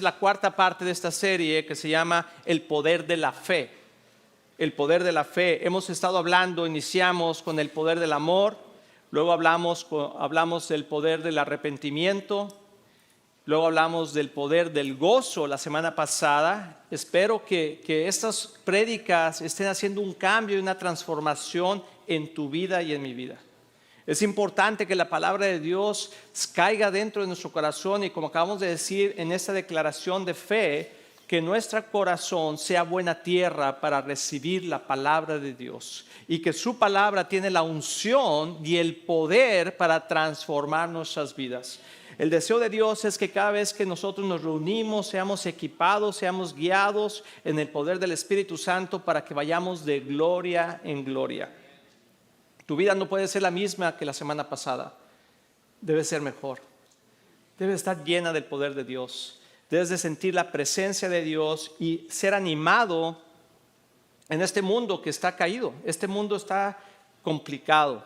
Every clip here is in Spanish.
La cuarta parte de esta serie que se llama El poder de la fe. El poder de la fe. Hemos estado hablando, iniciamos con el poder del amor, luego hablamos del poder del arrepentimiento, luego hablamos del poder del gozo la semana pasada. Espero que estas prédicas estén haciendo un cambio y una transformación en tu vida y en mi vida. Es importante que la palabra de Dios caiga dentro de nuestro corazón y, como acabamos de decir en esta declaración de fe, que nuestro corazón sea buena tierra para recibir la palabra de Dios y que su palabra tiene la unción y el poder para transformar nuestras vidas. El deseo de Dios es que cada vez que nosotros nos reunimos seamos equipados, seamos guiados en el poder del Espíritu Santo para que vayamos de gloria en gloria. Tu vida no puede ser la misma que la semana pasada. Debe ser mejor. Debe estar llena del poder de Dios. Debes de sentir la presencia de Dios y ser animado en este mundo que está caído. Este mundo está complicado,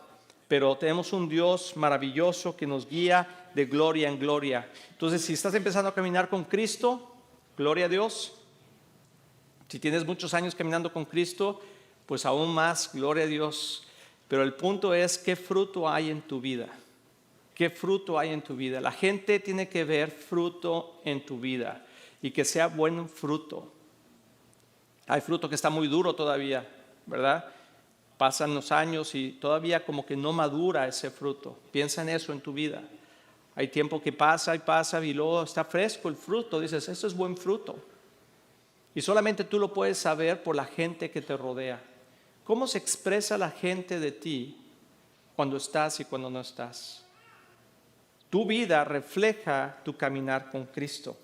pero tenemos un Dios maravilloso que nos guía de gloria en gloria. Entonces, si estás empezando a caminar con Cristo, gloria a Dios. Si tienes muchos años caminando con Cristo, pues aún más, gloria a Dios. Pero el punto es, ¿qué fruto hay en tu vida? ¿Qué fruto hay en tu vida? La gente tiene que ver fruto en tu vida y que sea buen fruto. Hay fruto que está muy duro todavía, ¿verdad? Pasan los años y todavía como que no madura ese fruto. Piensa en eso en tu vida. Hay tiempo que pasa y luego está fresco el fruto. Dices, esto es buen fruto. Y solamente tú lo puedes saber por la gente que te rodea. ¿Cómo se expresa la gente de ti cuando estás y cuando no estás? Tu vida refleja tu caminar con Cristo.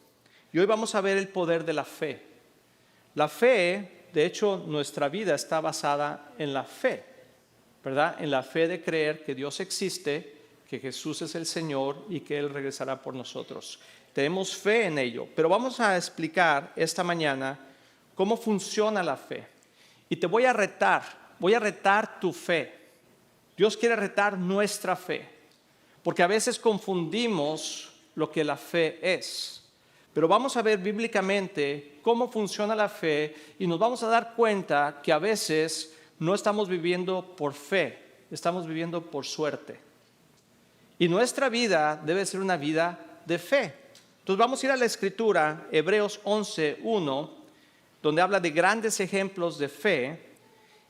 Y hoy vamos a ver el poder de la fe. La fe, de hecho, nuestra vida está basada en la fe, ¿verdad? En la fe de creer que Dios existe, que Jesús es el Señor y que Él regresará por nosotros. Tenemos fe en ello, pero vamos a explicar esta mañana cómo funciona la fe. Y te voy a retar tu fe. Dios quiere retar nuestra fe, porque a veces confundimos lo que la fe es. Pero vamos a ver bíblicamente cómo funciona la fe y nos vamos a dar cuenta que a veces no estamos viviendo por fe, estamos viviendo por suerte. Y nuestra vida debe ser una vida de fe. Entonces vamos a ir a la Escritura, Hebreos 11:1, donde habla de grandes ejemplos de fe.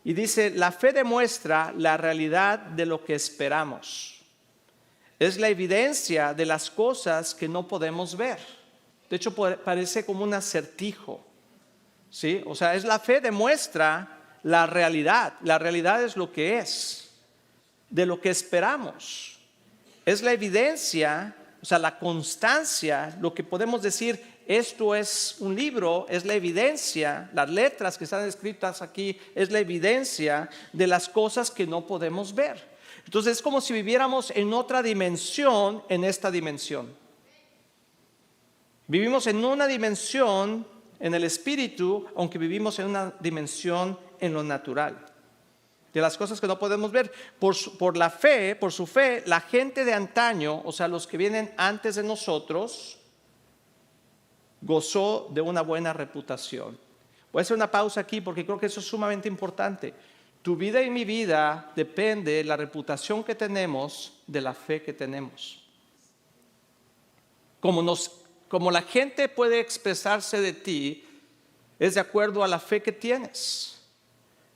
Y dice, la fe demuestra la realidad de lo que esperamos. Es la evidencia de las cosas que no podemos ver. De hecho, parece como un acertijo, ¿sí? O sea, la fe demuestra la realidad. La realidad es lo que es, de lo que esperamos. Es la evidencia, o sea, la constancia, lo que podemos decir. Esto es un libro, es la evidencia, las letras que están escritas aquí, es la evidencia de las cosas que no podemos ver. Entonces es como si viviéramos en otra dimensión, en esta dimensión. Vivimos en una dimensión en el espíritu, aunque vivimos en una dimensión en lo natural. De las cosas que no podemos ver. Por la fe, por su fe, la gente de antaño, o sea, los que vienen antes de nosotros, gozó de una buena reputación. Voy a hacer una pausa aquí porque creo que eso es sumamente importante. Tu vida y mi vida depende de la reputación que tenemos, de la fe que tenemos. Como la gente puede expresarse de ti, es de acuerdo a la fe que tienes,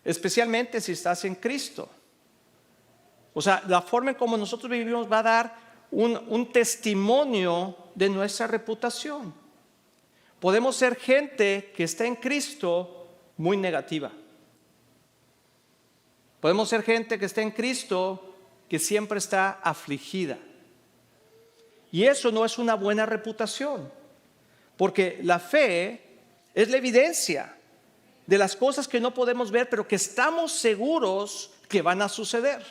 especialmente si estás en Cristo. O sea, la forma en como nosotros vivimos va a dar un testimonio de nuestra reputación. Podemos ser gente que está en Cristo muy negativa. Podemos ser gente que está en Cristo que siempre está afligida. Y eso no es una buena reputación, porque la fe es la evidencia de las cosas que no podemos ver, pero que estamos seguros que van a suceder.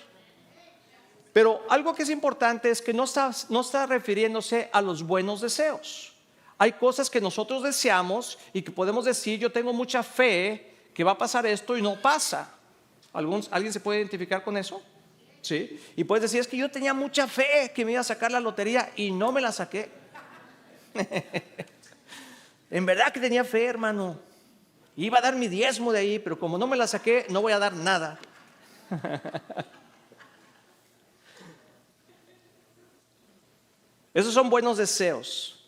Pero algo que es importante es que no está refiriéndose a los buenos deseos. Hay cosas que nosotros deseamos y que podemos decir, yo tengo mucha fe que va a pasar esto y no pasa. ¿Alguien se puede identificar con eso? ¿Sí? Y puedes decir, es que yo tenía mucha fe que me iba a sacar la lotería y no me la saqué. En verdad que tenía fe, hermano. Iba a dar mi diezmo de ahí, pero como no me la saqué, no voy a dar nada. Esos son buenos deseos.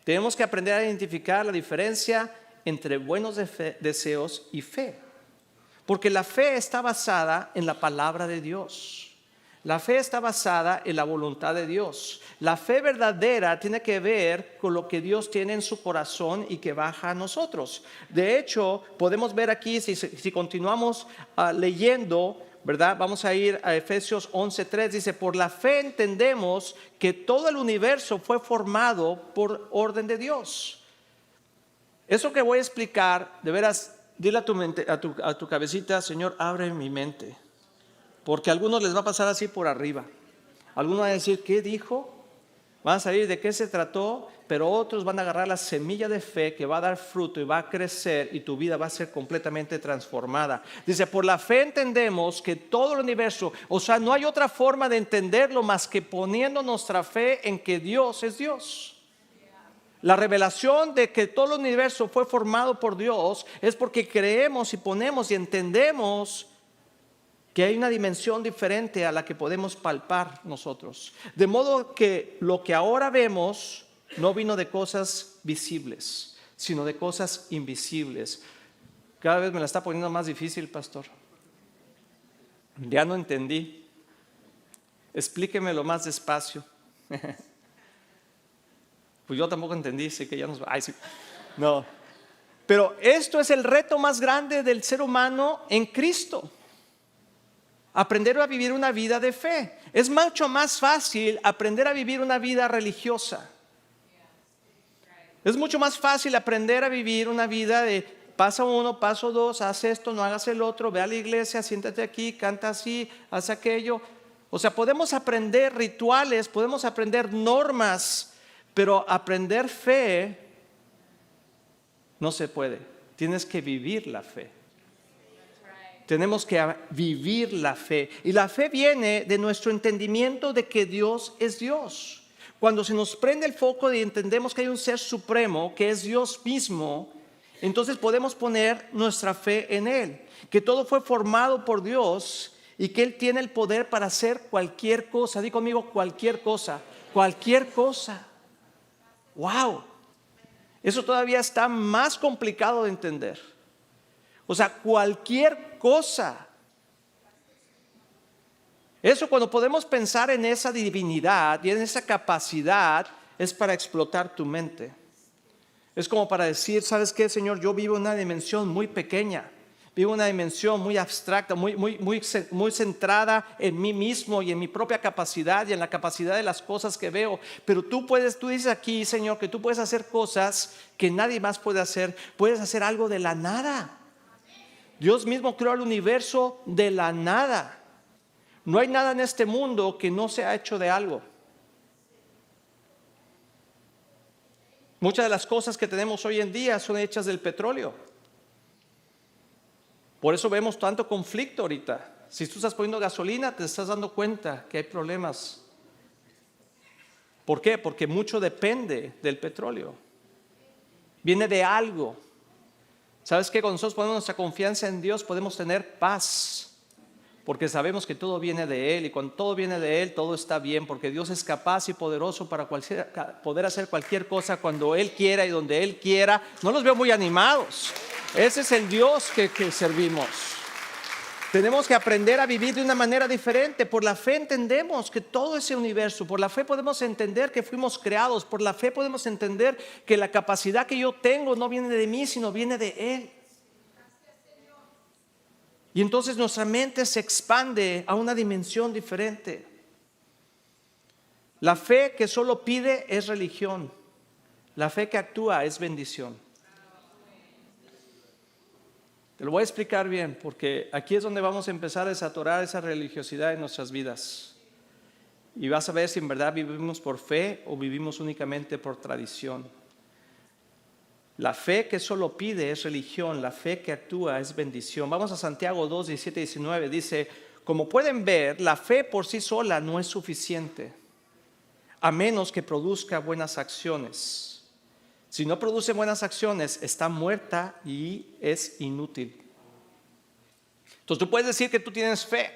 Tenemos que aprender a identificar la diferencia entre buenos deseos y fe. Porque la fe está basada en la palabra de Dios. La fe está basada en la voluntad de Dios. La fe verdadera tiene que ver con lo que Dios tiene en su corazón y que baja a nosotros. De hecho, podemos ver aquí, si continuamos leyendo, ¿verdad? Vamos a ir a Efesios 11:3. Dice, por la fe entendemos que todo el universo fue formado por orden de Dios. Eso que voy a explicar, de veras, dile a tu mente, a tu cabecita, Señor, abre mi mente. Porque a algunos les va a pasar así por arriba. Algunos van a decir, ¿qué dijo? Van a salir de qué se trató, pero otros van a agarrar la semilla de fe que va a dar fruto y va a crecer y tu vida va a ser completamente transformada. Dice, por la fe entendemos que todo el universo, o sea, no hay otra forma de entenderlo más que poniendo nuestra fe en que Dios es Dios. La revelación de que todo el universo fue formado por Dios es porque creemos y ponemos y entendemos que hay una dimensión diferente a la que podemos palpar nosotros. De modo que lo que ahora vemos no vino de cosas visibles, sino de cosas invisibles. Cada vez me la está poniendo más difícil, pastor. Ya no entendí. Explíquemelo más despacio. Pues yo tampoco entendí, sé que ya nos va. Ay, sí. No. Pero esto es el reto más grande del ser humano en Cristo. Aprender a vivir una vida de fe. Es mucho más fácil aprender a vivir una vida religiosa. Es mucho más fácil aprender a vivir una vida de paso 1, paso 2, haz esto, no hagas el otro, ve a la iglesia, siéntate aquí, canta así, haz aquello. O sea, podemos aprender rituales, podemos aprender normas, pero aprender fe no se puede. Tienes que vivir la fe. Tenemos que vivir la fe. Y la fe viene de nuestro entendimiento de que Dios es Dios. Cuando se nos prende el foco y entendemos que hay un ser supremo, que es Dios mismo, entonces podemos poner nuestra fe en Él. Que todo fue formado por Dios y que Él tiene el poder para hacer cualquier cosa. Di conmigo, cualquier cosa. Cualquier cosa. ¡Wow! Eso todavía está más complicado de entender. O sea, cualquier cosa. Eso, cuando podemos pensar en esa divinidad y en esa capacidad, es para explotar tu mente. Es como para decir, ¿sabes qué, Señor? Yo vivo en una dimensión muy pequeña. Vivo en una dimensión muy abstracta, muy centrada en mí mismo y en mi propia capacidad y en la capacidad de las cosas que veo. Pero tú dices aquí, Señor, que tú puedes hacer cosas que nadie más puede hacer. Puedes hacer algo de la nada. Dios mismo creó el universo de la nada. No hay nada en este mundo que no sea hecho de algo. Muchas de las cosas que tenemos hoy en día son hechas del petróleo. Por eso vemos tanto conflicto ahorita. Si tú estás poniendo gasolina, te estás dando cuenta que hay problemas. ¿Por qué? Porque mucho depende del petróleo. Viene de algo. ¿Sabes qué? Cuando nosotros ponemos nuestra confianza en Dios, podemos tener paz. Porque sabemos que todo viene de Él. Y cuando todo viene de Él, todo está bien. Porque Dios es capaz y poderoso para poder hacer cualquier cosa cuando Él quiera y donde Él quiera. No los veo muy animados. Ese es el Dios que servimos. Tenemos que aprender a vivir de una manera diferente. Por la fe entendemos que todo ese universo, por la fe podemos entender que fuimos creados, por la fe podemos entender que la capacidad que yo tengo no viene de mí, sino viene de Él. Y entonces nuestra mente se expande a una dimensión diferente. La fe que solo pide es religión. La fe que actúa es bendición. Te lo voy a explicar bien, porque aquí es donde vamos a empezar a desatorar esa religiosidad en nuestras vidas. Y vas a ver si en verdad vivimos por fe o vivimos únicamente por tradición. La fe que solo pide es religión, la fe que actúa es bendición. Vamos a Santiago 2, 17 y 19. Dice, como pueden ver, la fe por sí sola no es suficiente, a menos que produzca buenas acciones. si no produce buenas acciones, está muerta y es inútil. Entonces tú puedes decir que tú tienes fe.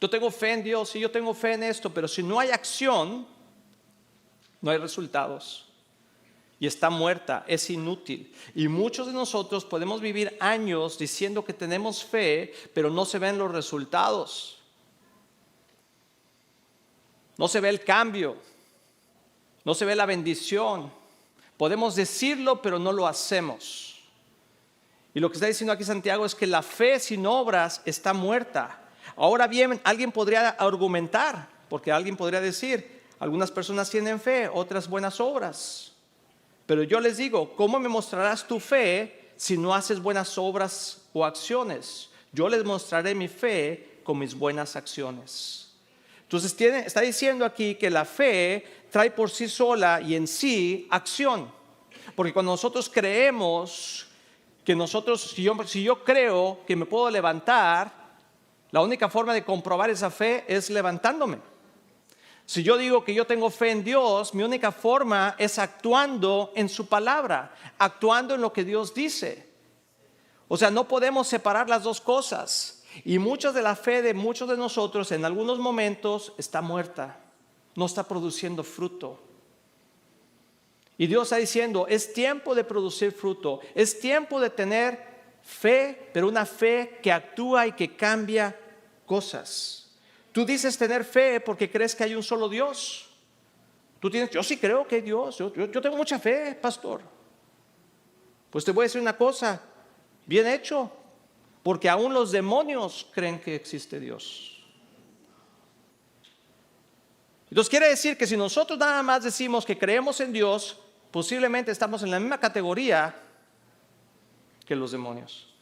Yo tengo fe en Dios y yo tengo fe en esto, pero si no hay acción, no hay resultados. Y está muerta, es inútil. Y muchos de nosotros podemos vivir años diciendo que tenemos fe, pero no se ven los resultados. No se ve el cambio. No se ve la bendición. Podemos decirlo, pero no lo hacemos. Y lo que está diciendo aquí Santiago es que la fe sin obras está muerta. Ahora bien, alguien podría argumentar, porque alguien podría decir, algunas personas tienen fe, otras buenas obras. Pero yo les digo, ¿cómo me mostrarás tu fe si no haces buenas obras o acciones? Yo les mostraré mi fe con mis buenas acciones. Entonces está diciendo aquí que la fe trae por sí sola y en sí acción. Porque cuando nosotros creemos que si yo creo que me puedo levantar, la única forma de comprobar esa fe es levantándome. Si yo digo que yo tengo fe en Dios, mi única forma es actuando en su palabra, actuando en lo que Dios dice. O sea, no podemos separar las dos cosas. Y mucha de la fe de muchos de nosotros en algunos momentos está muerta, no está produciendo fruto. Y Dios está diciendo, es tiempo de producir fruto, es tiempo de tener fe, pero una fe que actúa y que cambia cosas. Tú dices tener fe porque crees que hay un solo Dios. Yo sí creo que hay Dios, yo tengo mucha fe, pastor. Pues te voy a decir una cosa, bien hecho, porque aún los demonios creen que existe Dios. Entonces quiere decir que si nosotros nada más decimos que creemos en Dios, posiblemente estamos en la misma categoría que los demonios.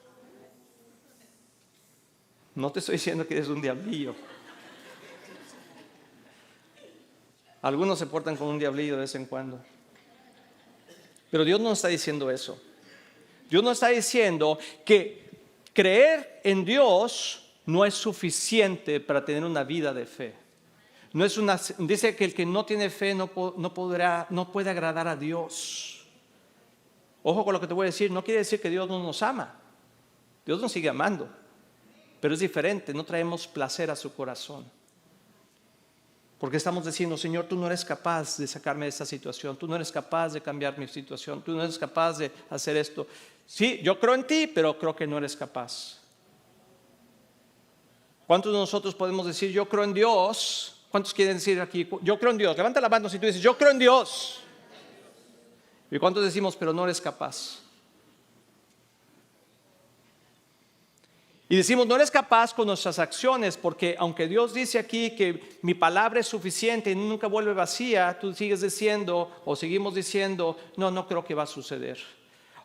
No te estoy diciendo que eres un diablillo. Algunos se portan como un diablillo de vez en cuando. Pero Dios no está diciendo eso. Dios no está diciendo que creer en Dios no es suficiente para tener una vida de fe. Dice que el que no tiene fe no puede agradar a Dios. Ojo con lo que te voy a decir, no quiere decir que Dios no nos ama. Dios nos sigue amando, pero es diferente, no traemos placer a su corazón. Porque estamos diciendo, Señor, tú no eres capaz de sacarme de esta situación, tú no eres capaz de cambiar mi situación, tú no eres capaz de hacer esto. Sí, yo creo en ti, pero creo que no eres capaz. ¿Cuántos de nosotros podemos decir, yo creo en Dios? ¿Cuántos quieren decir aquí, yo creo en Dios? Levanta la mano si tú dices, yo creo en Dios. ¿Y cuántos decimos, pero no eres capaz? Y decimos, no eres capaz con nuestras acciones, porque aunque Dios dice aquí que mi palabra es suficiente y nunca vuelve vacía, tú sigues diciendo o seguimos diciendo, no creo que va a suceder.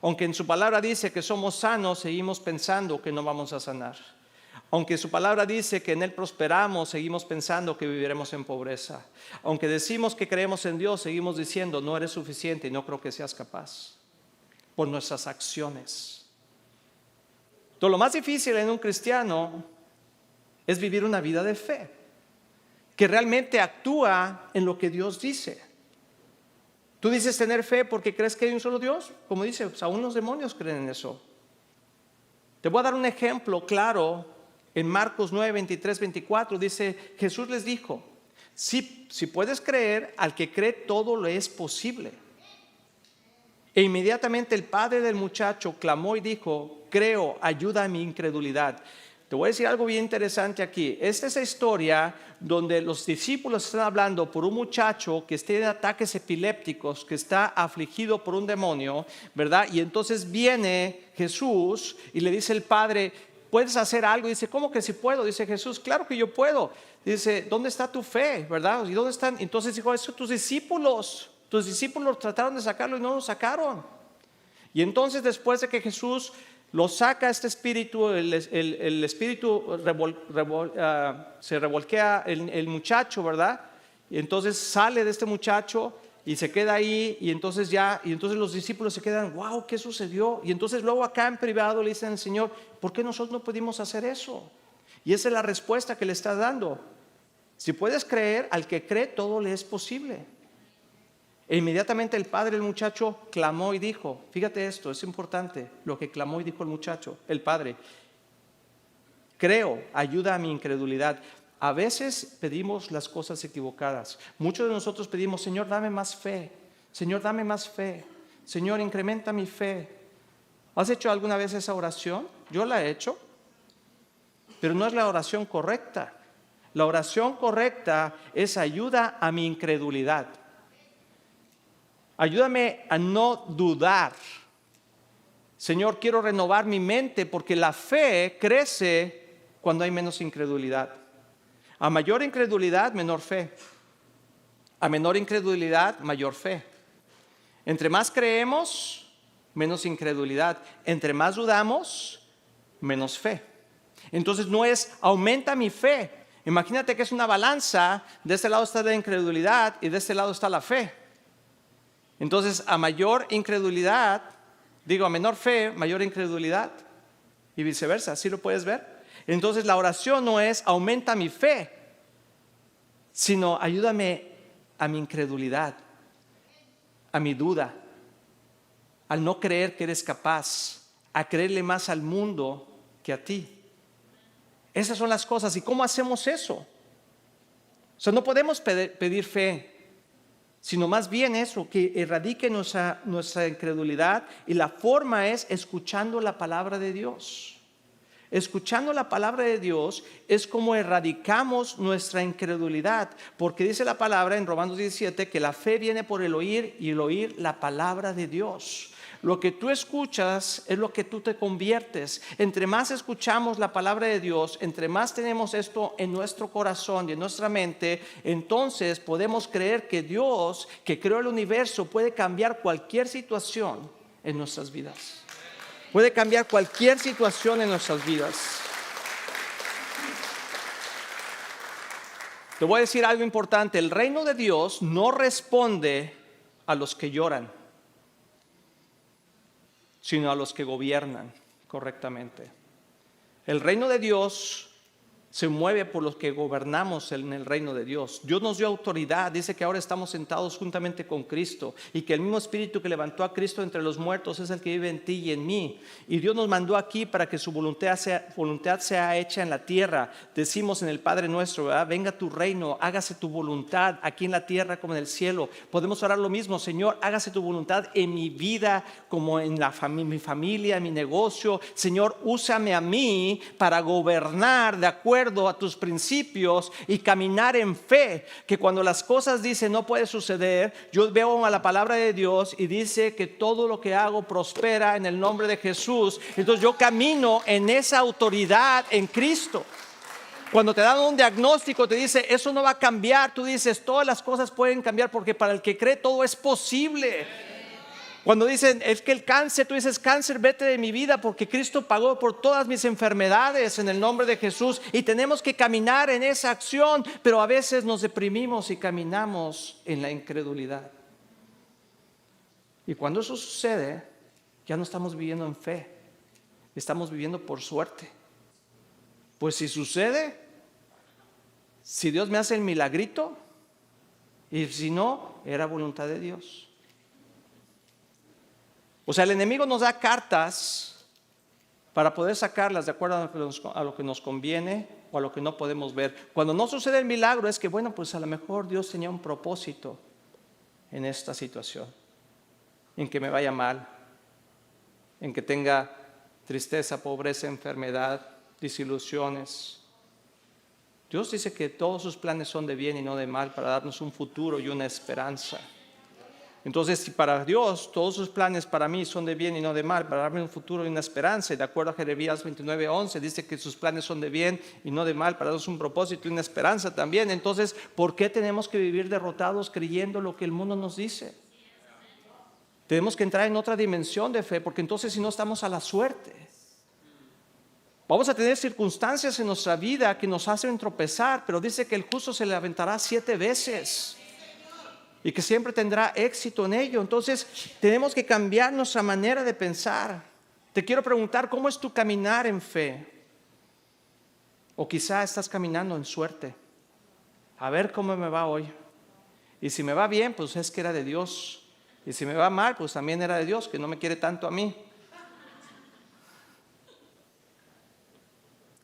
Aunque en su palabra dice que somos sanos, seguimos pensando que no vamos a sanar. Aunque su palabra dice que en Él prosperamos, seguimos pensando que viviremos en pobreza. Aunque decimos que creemos en Dios, seguimos diciendo, no eres suficiente y no creo que seas capaz. Por nuestras acciones. Entonces, lo más difícil en un cristiano es vivir una vida de fe, que realmente actúa en lo que Dios dice. Tú dices tener fe porque crees que hay un solo Dios, como dice, pues aún los demonios creen en eso. Te voy a dar un ejemplo claro. En Marcos 9, 23, 24 dice, Jesús les dijo, si puedes creer, al que cree todo le es posible. E inmediatamente el padre del muchacho clamó y dijo, creo, ayuda a mi incredulidad. Te voy a decir algo bien interesante aquí. Esta es la historia donde los discípulos están hablando por un muchacho que está en ataques epilépticos, que está afligido por un demonio, ¿verdad? Y entonces viene Jesús y le dice el padre, ¿puedes hacer algo? Y dice, ¿cómo que si puedo? Dice Jesús, claro que yo puedo. Dice, ¿dónde está tu fe? ¿Verdad? ¿Y dónde están? Entonces dijo, eso tus discípulos trataron de sacarlo y no lo sacaron. Y entonces después de que Jesús lo saca este espíritu, el espíritu se revolquea el muchacho, ¿verdad? Y entonces sale de este muchacho y se queda ahí y entonces los discípulos se quedan, wow, ¿qué sucedió? Y entonces luego acá en privado le dicen al Señor, ¿por qué nosotros no pudimos hacer eso? Y esa es la respuesta que le está dando. Si puedes creer, al que cree todo le es posible. E inmediatamente el padre del muchacho clamó y dijo, fíjate esto, es importante lo que clamó y dijo el muchacho, el padre. Creo, ayuda a mi incredulidad. A veces pedimos las cosas equivocadas. Muchos de nosotros pedimos, Señor, dame más fe. Señor, dame más fe. Señor, incrementa mi fe. ¿Has hecho alguna vez esa oración? Yo la he hecho, pero no es la oración correcta. La oración correcta es ayuda a mi incredulidad. Ayúdame a no dudar. Señor, quiero renovar mi mente porque la fe crece cuando hay menos incredulidad. A mayor incredulidad, menor fe. A menor incredulidad, mayor fe. Entre más creemos, menos incredulidad. Entre más dudamos, menos fe. Entonces no es aumenta mi fe. Imagínate que es una balanza. De este lado está la incredulidad y de este lado está la fe. Entonces, a mayor incredulidad, a menor fe, mayor incredulidad y viceversa. ¿Sí lo puedes ver? Entonces, la oración no es aumenta mi fe, sino ayúdame a mi incredulidad, a mi duda, al no creer que eres capaz, a creerle más al mundo que a ti. Esas son las cosas. ¿Y cómo hacemos eso? O sea, no podemos pedir fe, sino más bien eso, que erradique nuestra incredulidad, y la forma es escuchando la palabra de Dios. Escuchando la palabra de Dios es como erradicamos nuestra incredulidad, porque dice la palabra en Romanos 17 que la fe viene por el oír y el oír la palabra de Dios. Lo que tú escuchas es lo que tú te conviertes. Entre más escuchamos la palabra de Dios, entre más tenemos esto en nuestro corazón y en nuestra mente, entonces podemos creer que Dios, que creó el universo, puede cambiar cualquier situación en nuestras vidas. Puede cambiar cualquier situación en nuestras vidas. Te voy a decir algo importante. El reino de Dios no responde a los que lloran, sino a los que gobiernan correctamente. El reino de Dios se mueve por los que gobernamos en el reino de Dios. Dios nos dio autoridad. Dice que ahora estamos sentados juntamente con Cristo y que el mismo Espíritu que levantó a Cristo entre los muertos es el que vive en ti y en mí. Y Dios nos mandó aquí para que su voluntad sea hecha en la tierra. Decimos en el Padre nuestro, ¿verdad? Venga tu reino, hágase tu voluntad aquí en la tierra como en el cielo. Podemos orar lo mismo, Señor, hágase tu voluntad en mi vida como en mi familia, en mi negocio. Señor, úsame a mí para gobernar de acuerdo a tus principios y caminar en fe, que cuando las cosas dicen no puede suceder, yo veo a la palabra de Dios y dice que todo lo que hago prospera en el nombre de Jesús. Entonces yo camino en esa autoridad en Cristo. Cuando te dan un diagnóstico, te dice eso no va a cambiar, tú dices todas las cosas pueden cambiar, porque para el que cree todo es posible. Cuando dicen es que el cáncer, tú dices cáncer, vete de mi vida, porque Cristo pagó por todas mis enfermedades en el nombre de Jesús. Y tenemos que caminar en esa acción, pero a veces nos deprimimos y caminamos en la incredulidad. Y cuando eso sucede, ya no estamos viviendo en fe, estamos viviendo por suerte. Pues si sucede, si Dios me hace el milagrito, y si no, era voluntad de Dios. O sea, el enemigo nos da cartas para poder sacarlas de acuerdo a lo que nos conviene o a lo que no podemos ver. Cuando no sucede el milagro es que, bueno, pues a lo mejor Dios tenía un propósito en esta situación, en que me vaya mal, en que tenga tristeza, pobreza, enfermedad, desilusiones. Dios dice que todos sus planes son de bien y no de mal, para darnos un futuro y una esperanza. Entonces, si para Dios todos sus planes para mí son de bien y no de mal, para darme un futuro y una esperanza, y de acuerdo a Jeremías 29:11 dice que sus planes son de bien y no de mal, para darnos un propósito y una esperanza también. Entonces, ¿por qué tenemos que vivir derrotados creyendo lo que el mundo nos dice? Tenemos que entrar en otra dimensión de fe, porque entonces si no estamos a la suerte. Vamos a tener circunstancias en nuestra vida que nos hacen tropezar, pero dice que el justo se levantará 7 veces. Y que siempre tendrá éxito en ello. Entonces tenemos que cambiar nuestra manera de pensar. Te quiero preguntar, ¿cómo es tu caminar en fe? O quizá estás caminando en suerte. A ver cómo me va hoy. Y si me va bien, pues es que era de Dios. Y si me va mal, pues también era de Dios, que no me quiere tanto a mí.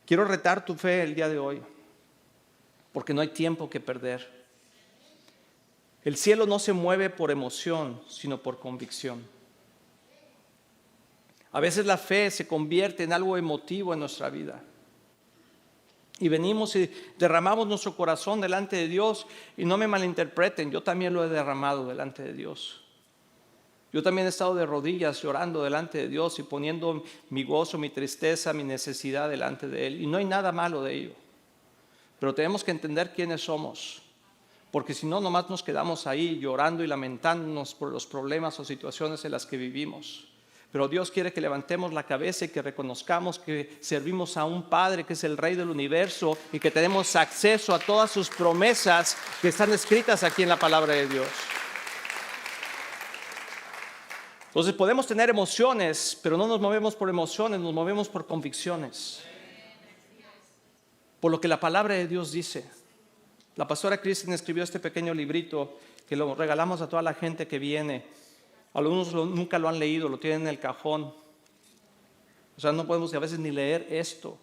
Quiero retar tu fe el día de hoy, porque no hay tiempo que perder. El cielo no se mueve por emoción, sino por convicción. A veces la fe se convierte en algo emotivo en nuestra vida. Y venimos y derramamos nuestro corazón delante de Dios. Y no me malinterpreten, yo también lo he derramado delante de Dios. Yo también he estado de rodillas llorando delante de Dios y poniendo mi gozo, mi tristeza, mi necesidad delante de Él. Y no hay nada malo de ello. Pero tenemos que entender quiénes somos. Porque si no, nomás nos quedamos ahí llorando y lamentándonos por los problemas o situaciones en las que vivimos. Pero Dios quiere que levantemos la cabeza y que reconozcamos que servimos a un Padre que es el Rey del universo y que tenemos acceso a todas sus promesas que están escritas aquí en la palabra de Dios. Entonces podemos tener emociones, pero no nos movemos por emociones, nos movemos por convicciones. Por lo que la palabra de Dios dice. La pastora Kristen escribió este pequeño librito que lo regalamos a toda la gente que viene. Algunos nunca lo han leído, lo tienen en el cajón. O sea, no podemos a veces ni leer esto.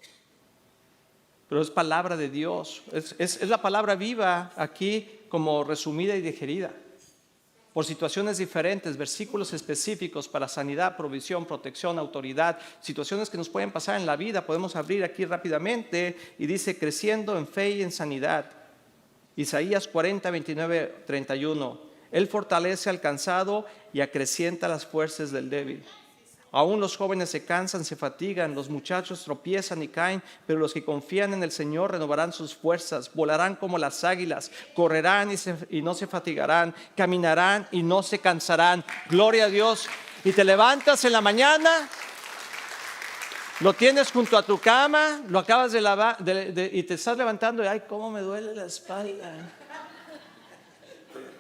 Pero es palabra de Dios. Es la palabra viva aquí como resumida y digerida. Por situaciones diferentes, versículos específicos para sanidad, provisión, protección, autoridad, situaciones que nos pueden pasar en la vida. Podemos abrir aquí rápidamente y dice creciendo en fe y en sanidad. Isaías 40, 29, 31. Él fortalece al cansado y acrecienta las fuerzas del débil. Aún los jóvenes se cansan, se fatigan, los muchachos tropiezan y caen, pero los que confían en el Señor renovarán sus fuerzas, volarán como las águilas, correrán y no se fatigarán, caminarán y no se cansarán. Gloria a Dios. Y te levantas en la mañana, lo tienes junto a tu cama, lo acabas de lavar y te estás levantando y ay, cómo me duele la espalda.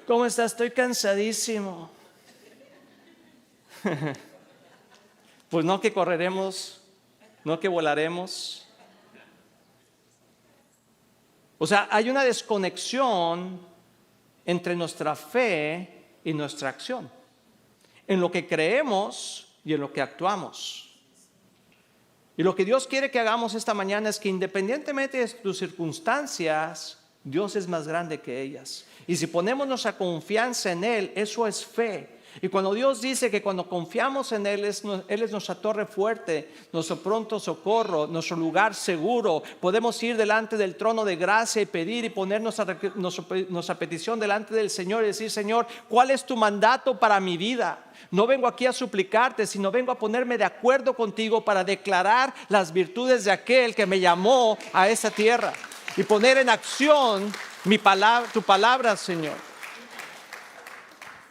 ¿Cómo estás? Estoy cansadísimo. Pues no que correremos, no que volaremos. O sea, hay una desconexión entre nuestra fe y nuestra acción, en lo que creemos y en lo que actuamos. Y lo que Dios quiere que hagamos esta mañana es que independientemente de tus circunstancias, Dios es más grande que ellas. Y si ponemos nuestra confianza en Él, eso es fe. Y cuando Dios dice que cuando confiamos en Él, Él es nuestra torre fuerte, nuestro pronto socorro, nuestro lugar seguro. Podemos ir delante del trono de gracia y pedir y poner nuestra petición delante del Señor y decir, Señor, ¿cuál es tu mandato para mi vida? No vengo aquí a suplicarte, sino vengo a ponerme de acuerdo contigo para declarar las virtudes de aquel que me llamó a esta tierra y poner en acción tu palabra, Señor.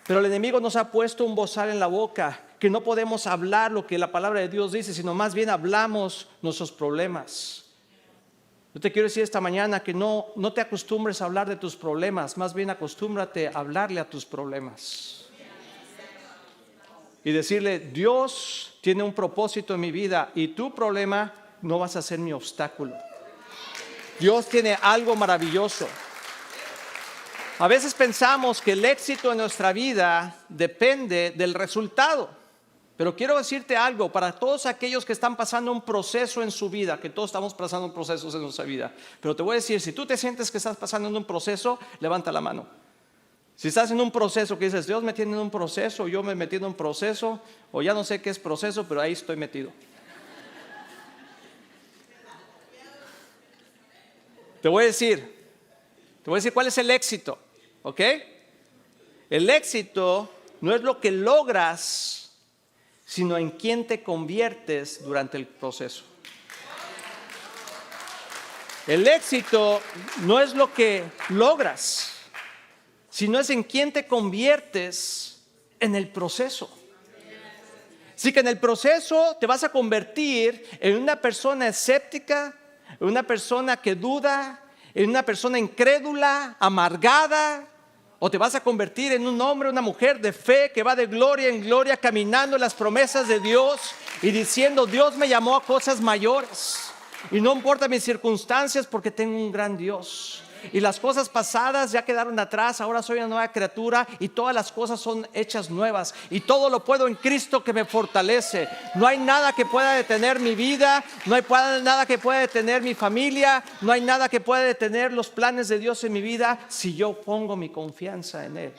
Pero el enemigo nos ha puesto un bozal en la boca, que no podemos hablar lo que la palabra de Dios dice, sino más bien hablamos nuestros problemas. Yo te quiero decir esta mañana que no te acostumbres a hablar de tus problemas, más bien acostúmbrate a hablarle a tus problemas. Y decirle, Dios tiene un propósito en mi vida y tu problema no vas a ser mi obstáculo. Dios tiene algo maravilloso. A veces pensamos que el éxito en nuestra vida depende del resultado. Pero quiero decirte algo, para todos aquellos que están pasando un proceso en su vida, que todos estamos pasando procesos en nuestra vida. Pero te voy a decir, si tú te sientes que estás pasando en un proceso, levanta la mano. Si estás en un proceso que dices, Dios me tiene en un proceso, yo me metí en un proceso, o ya no sé qué es proceso, pero ahí estoy metido. Te voy a decir cuál es el éxito. ¿Ok? El éxito no es lo que logras, sino en quién te conviertes durante el proceso. El éxito no es lo que logras, sino es en quién te conviertes en el proceso. Así que en el proceso te vas a convertir en una persona escéptica, en una persona que duda, en una persona incrédula, amargada, o te vas a convertir en un hombre, una mujer de fe que va de gloria en gloria caminando en las promesas de Dios y diciendo, Dios me llamó a cosas mayores y no importa mis circunstancias porque tengo un gran Dios. Y las cosas pasadas ya quedaron atrás, ahora soy una nueva criatura y todas las cosas son hechas nuevas. Y todo lo puedo en Cristo que me fortalece. No hay nada que pueda detener mi vida, no hay nada que pueda detener mi familia, no hay nada que pueda detener los planes de Dios en mi vida si yo pongo mi confianza en Él.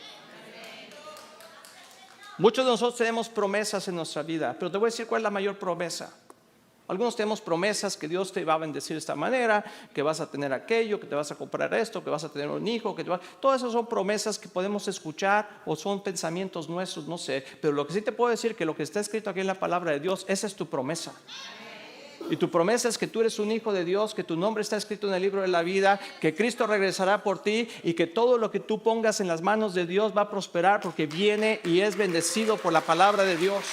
Muchos de nosotros tenemos promesas en nuestra vida, pero te voy a decir cuál es la mayor promesa. Algunos tenemos promesas que Dios te va a bendecir de esta manera, que vas a tener aquello, que te vas a comprar esto, que vas a tener un hijo, todas esas son promesas que podemos escuchar o son pensamientos nuestros, no sé. Pero lo que sí te puedo decir que lo que está escrito aquí en la palabra de Dios, esa es tu promesa. Y tu promesa es que tú eres un hijo de Dios, que tu nombre está escrito en el libro de la vida, que Cristo regresará por ti y que todo lo que tú pongas en las manos de Dios va a prosperar porque viene y es bendecido por la palabra de Dios.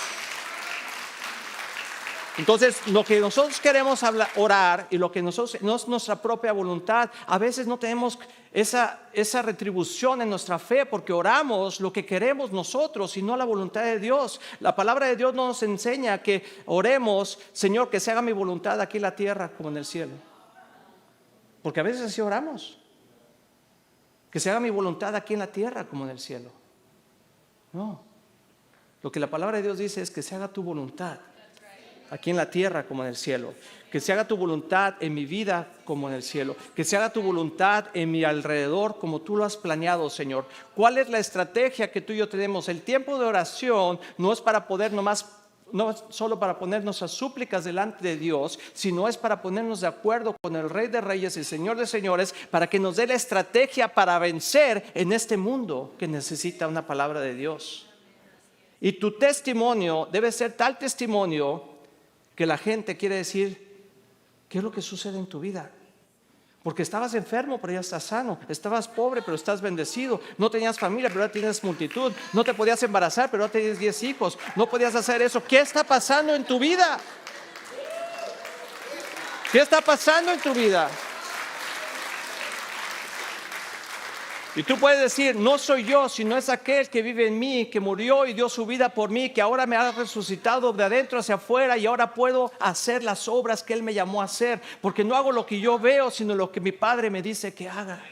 Entonces, lo que nosotros queremos orar y lo que nosotros no es nuestra propia voluntad, a veces no tenemos esa retribución en nuestra fe porque oramos lo que queremos nosotros y no la voluntad de Dios. La palabra de Dios nos enseña que oremos, Señor, que se haga mi voluntad aquí en la tierra como en el cielo. Porque a veces así oramos. Que se haga mi voluntad aquí en la tierra como en el cielo. No. Lo que la palabra de Dios dice es que se haga tu voluntad aquí en la tierra como en el cielo. Que se haga tu voluntad en mi vida como en el cielo. Que se haga tu voluntad en mi alrededor como tú lo has planeado, Señor. ¿Cuál es la estrategia que tú y yo tenemos? El tiempo de oración no es para poder no solo para poner nuestras súplicas delante de Dios, sino es para ponernos de acuerdo con el Rey de Reyes y Señor de Señores, para que nos dé la estrategia para vencer en este mundo que necesita una palabra de Dios. Y tu testimonio debe ser tal testimonio que la gente quiere decir, ¿qué es lo que sucede en tu vida? Porque estabas enfermo, pero ya estás sano. Estabas pobre, pero estás bendecido. No tenías familia, pero ahora tienes multitud. No te podías embarazar, pero ahora tienes 10 hijos. No podías hacer eso. ¿Qué está pasando en tu vida? ¿Qué está pasando en tu vida? Y tú puedes decir, no soy yo, sino es aquel que vive en mí, que murió y dio su vida por mí, que ahora me ha resucitado de adentro hacia afuera y ahora puedo hacer las obras que Él me llamó a hacer, porque no hago lo que yo veo, sino lo que mi Padre me dice que haga.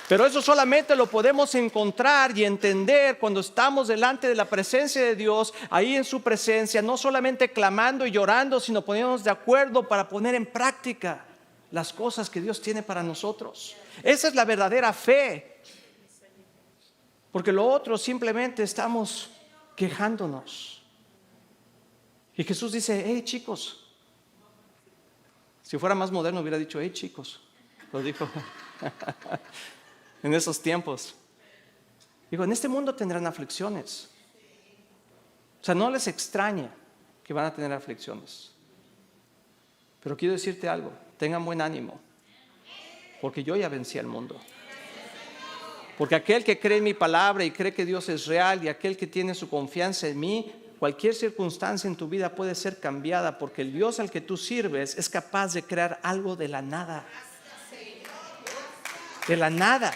Pero eso solamente lo podemos encontrar y entender cuando estamos delante de la presencia de Dios, ahí en su presencia, no solamente clamando y llorando, sino poniéndonos de acuerdo para poner en práctica las cosas que Dios tiene para nosotros. Esa es la verdadera fe. Porque lo otro simplemente estamos quejándonos. Y Jesús dice, hey chicos. Si fuera más moderno hubiera dicho, hey chicos. Lo dijo en esos tiempos. Digo, en este mundo tendrán aflicciones. O sea, no les extraña que van a tener aflicciones. Pero quiero decirte algo, tengan buen ánimo, porque yo ya vencí al mundo. Porque aquel que cree en mi palabra y cree que Dios es real y aquel que tiene su confianza en mí, cualquier circunstancia en tu vida puede ser cambiada, porque el Dios al que tú sirves es capaz de crear algo de la nada. De la nada.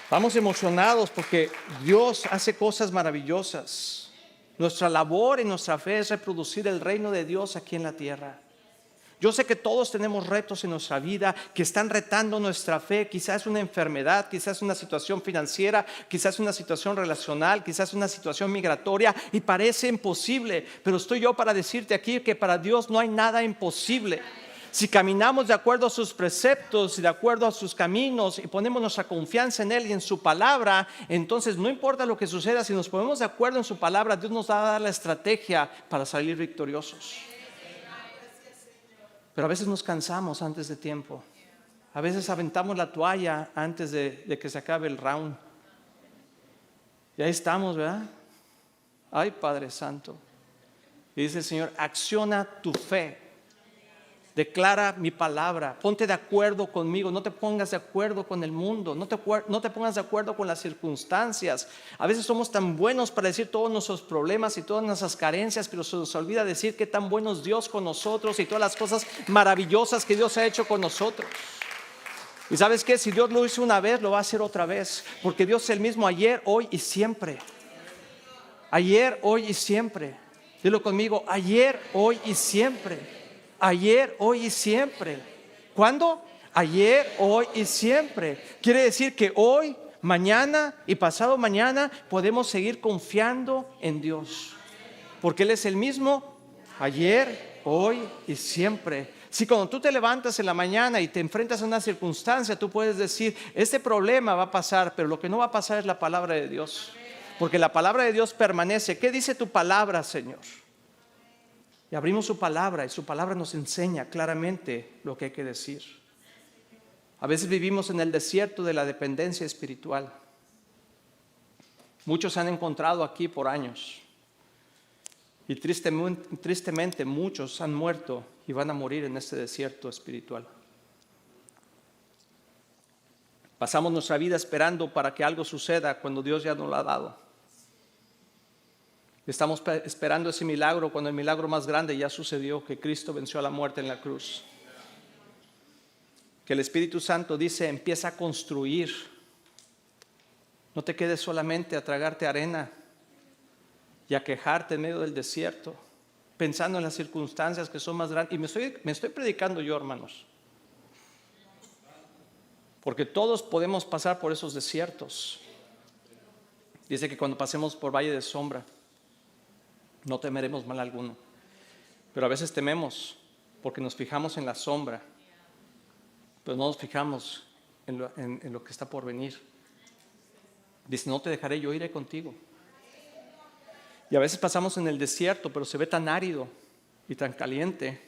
Estamos emocionados porque Dios hace cosas maravillosas. Nuestra labor y nuestra fe es reproducir el reino de Dios aquí en la tierra. Yo sé que todos tenemos retos en nuestra vida que están retando nuestra fe. Quizás una enfermedad, quizás una situación financiera, quizás una situación relacional, quizás una situación migratoria y parece imposible. Pero estoy yo para decirte aquí que para Dios no hay nada imposible. Si caminamos de acuerdo a sus preceptos y de acuerdo a sus caminos y ponemos nuestra confianza en Él y en su palabra, entonces no importa lo que suceda, si nos ponemos de acuerdo en su palabra, Dios nos va a dar la estrategia para salir victoriosos. Pero a veces nos cansamos antes de tiempo. A veces aventamos la toalla antes de que se acabe el round. Y ahí estamos, ¿verdad? Ay, Padre Santo. Y dice el Señor, acciona tu fe. Declara mi palabra, ponte de acuerdo conmigo, no te pongas de acuerdo con el mundo, no te pongas de acuerdo con las circunstancias. A veces somos tan buenos para decir todos nuestros problemas y todas nuestras carencias, pero se nos olvida decir qué tan bueno es Dios con nosotros y todas las cosas maravillosas que Dios ha hecho con nosotros. Y ¿sabes qué? Si Dios lo hizo una vez, lo va a hacer otra vez, porque Dios es el mismo ayer, hoy y siempre. Ayer, hoy y siempre. Dilo conmigo, ayer, hoy y siempre. Ayer, hoy y siempre. ¿Cuándo? Ayer, hoy y siempre. Quiere decir que hoy, mañana y pasado mañana podemos seguir confiando en Dios. Porque Él es el mismo ayer, hoy y siempre. Si cuando tú te levantas en la mañana y te enfrentas a una circunstancia, tú puedes decir, este problema va a pasar, pero lo que no va a pasar es la palabra de Dios. Porque la palabra de Dios permanece. ¿Qué dice tu palabra, Señor? Y abrimos su palabra y su palabra nos enseña claramente lo que hay que decir. A veces vivimos en el desierto de la dependencia espiritual. Muchos se han encontrado aquí por años. Y tristemente muchos han muerto y van a morir en este desierto espiritual. Pasamos nuestra vida esperando para que algo suceda cuando Dios ya nos lo ha dado. Estamos esperando ese milagro cuando el milagro más grande ya sucedió, que Cristo venció a la muerte en la cruz. Que el Espíritu Santo dice, empieza a construir. No te quedes solamente a tragarte arena y a quejarte en medio del desierto, pensando en las circunstancias que son más grandes. Y me estoy predicando yo, hermanos. Porque todos podemos pasar por esos desiertos. Dice que cuando pasemos por valle de sombra, no temeremos mal alguno. Pero a veces tememos porque nos fijamos en la sombra, pero no nos fijamos en lo que está por venir. Dice, no te dejaré, yo iré contigo. Y a veces pasamos en el desierto, pero se ve tan árido y tan caliente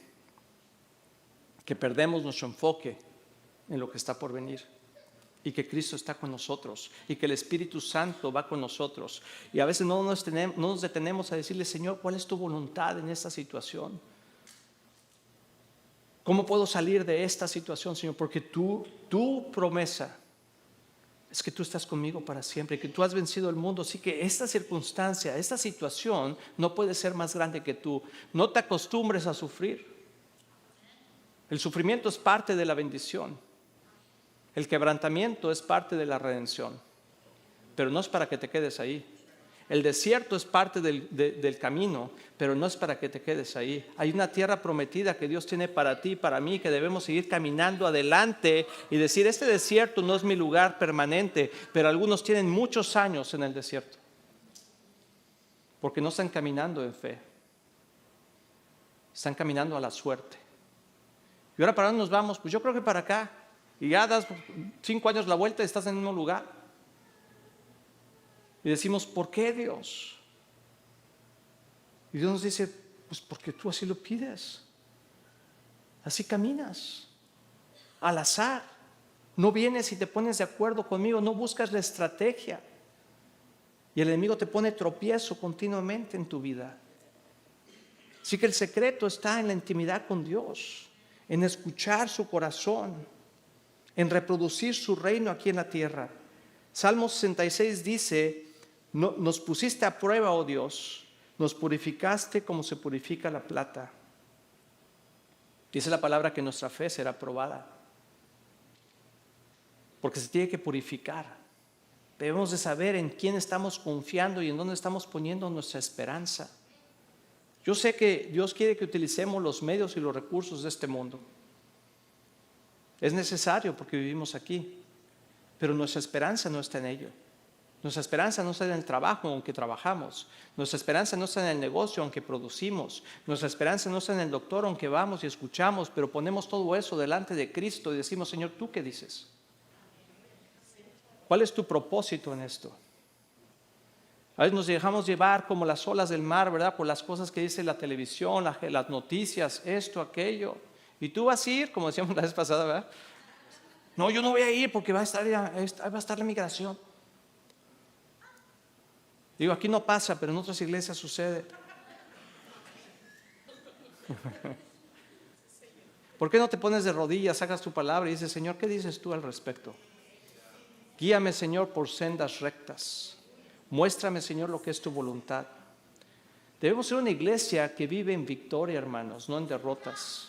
que perdemos nuestro enfoque en lo que está por venir. Y que Cristo está con nosotros y que el Espíritu Santo va con nosotros. Y a veces no nos detenemos a decirle, Señor, ¿cuál es tu voluntad en esta situación? ¿Cómo puedo salir de esta situación, Señor? Porque tu promesa es que tú estás conmigo para siempre, que tú has vencido el mundo. Así que esta circunstancia, esta situación no puede ser más grande que tú. No te acostumbres a sufrir. El sufrimiento es parte de la bendición. El quebrantamiento es parte de la redención, pero no es para que te quedes ahí. El desierto es parte del camino, pero no es para que te quedes ahí. Hay una tierra prometida que Dios tiene para ti y para mí, que debemos seguir caminando adelante y decir, este desierto no es mi lugar permanente, pero algunos tienen muchos años en el desierto, porque no están caminando en fe, están caminando a la suerte. ¿Y ahora para dónde nos vamos? Pues yo creo que para acá. Y ya das 5 años la vuelta y estás en el mismo lugar. Y decimos, ¿por qué, Dios? Y Dios nos dice, pues porque tú así lo pides. Así caminas, al azar. No vienes y te pones de acuerdo conmigo, no buscas la estrategia. Y el enemigo te pone tropiezo continuamente en tu vida. Así que el secreto está en la intimidad con Dios, en escuchar su corazón, en reproducir su reino aquí en la tierra. Salmo 66 dice, nos pusiste a prueba, oh Dios, nos purificaste como se purifica la plata. Dice la palabra que nuestra fe será probada, porque se tiene que purificar. Debemos de saber en quién estamos confiando y en dónde estamos poniendo nuestra esperanza. Yo sé que Dios quiere que utilicemos los medios y los recursos de este mundo. Es necesario porque vivimos aquí, pero nuestra esperanza no está en ello. Nuestra esperanza no está en el trabajo, aunque trabajamos. Nuestra esperanza no está en el negocio, aunque producimos. Nuestra esperanza no está en el doctor, aunque vamos y escuchamos, pero ponemos todo eso delante de Cristo y decimos, Señor, ¿tú qué dices? ¿Cuál es tu propósito en esto? A veces nos dejamos llevar como las olas del mar, ¿verdad? Por las cosas que dice la televisión, las noticias, esto, aquello. Y tú vas a ir, como decíamos la vez pasada, ¿verdad? No, yo no voy a ir porque va a estar la migración. Digo, aquí no pasa, pero en otras iglesias sucede. ¿Por qué no te pones de rodillas, sacas tu palabra y dices, Señor, ¿qué dices tú al respecto? Guíame, Señor, por sendas rectas. Muéstrame, Señor, lo que es tu voluntad. Debemos ser una iglesia que vive en victoria, hermanos, no en derrotas.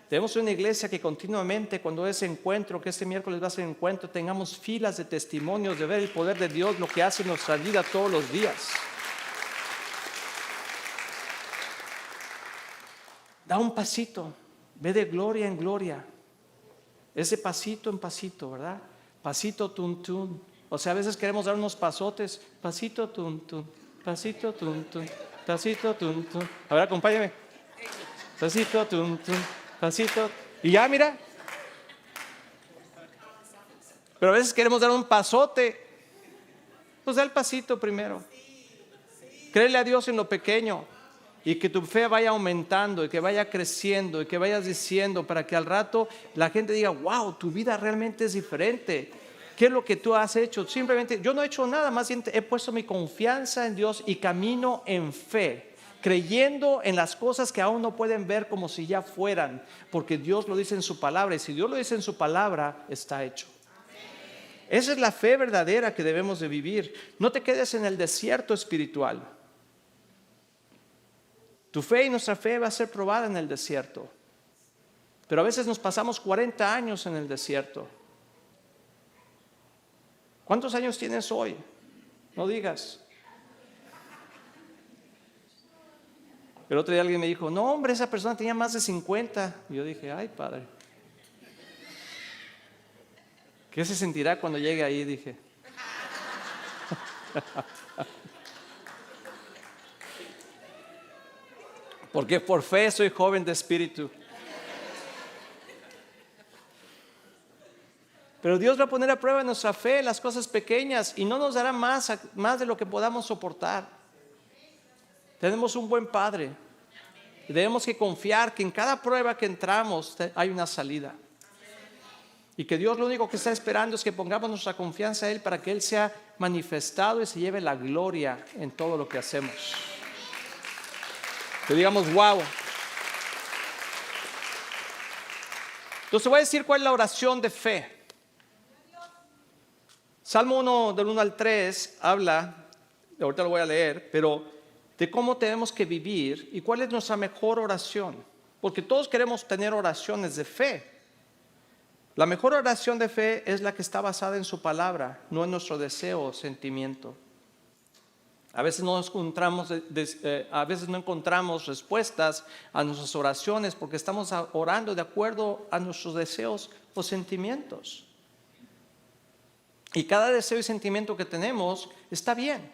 Debemos ser una iglesia que continuamente, cuando ese encuentro, que este miércoles va a ser encuentro, tengamos filas de testimonios de ver el poder de Dios, lo que hace en nuestra vida todos los días. Da un pasito, Ve de gloria en gloria. Ese pasito en pasito, ¿verdad? Pasito, tun, tun. O sea, a veces queremos dar unos pasotes. Pasito, tun, tun. Pasito, tun, tun. Pasito, tun, tun. A ver, acompáñame. Pasito, tun, tun. Pasito. Y ya, mira. Pero a veces queremos dar un pasote. Pues da el pasito primero. Créele a Dios en lo pequeño. Y que tu fe vaya aumentando y que vaya creciendo y que vayas diciendo para que al rato la gente diga, wow, tu vida realmente es diferente. ¿Qué es lo que tú has hecho? Simplemente, yo no he hecho nada, más bien he puesto mi confianza en Dios y camino en fe, creyendo en las cosas que aún no pueden ver como si ya fueran, porque Dios lo dice en su palabra, y si Dios lo dice en su palabra, está hecho. Esa es la fe verdadera que debemos de vivir. No te quedes en el desierto espiritual. Tu fe y nuestra fe va a ser probada en el desierto. Pero a veces nos pasamos 40 años en el desierto. ¿Cuántos años tienes hoy? No digas. El otro día alguien me dijo, no hombre, esa persona tenía más de 50. Y yo dije, ay padre, ¿qué se sentirá cuando llegue ahí? Dije. Porque por fe soy joven de espíritu. Pero Dios va a poner a prueba nuestra fe, las cosas pequeñas, y no nos dará más de lo que podamos soportar. Tenemos un buen Padre. Y debemos que confiar que en cada prueba que entramos hay una salida. Y que Dios lo único que está esperando es que pongamos nuestra confianza en Él para que Él sea manifestado y se lleve la gloria en todo lo que hacemos. Que digamos, wow. Entonces voy a decir cuál es la oración de fe. Salmo 1, del 1 al 3, habla, ahorita lo voy a leer, pero de cómo tenemos que vivir y cuál es nuestra mejor oración. Porque todos queremos tener oraciones de fe. La mejor oración de fe es la que está basada en su palabra, no en nuestro deseo o sentimiento. A veces no encontramos respuestas a nuestras oraciones porque estamos orando de acuerdo a nuestros deseos o sentimientos. Y cada deseo y sentimiento que tenemos está bien,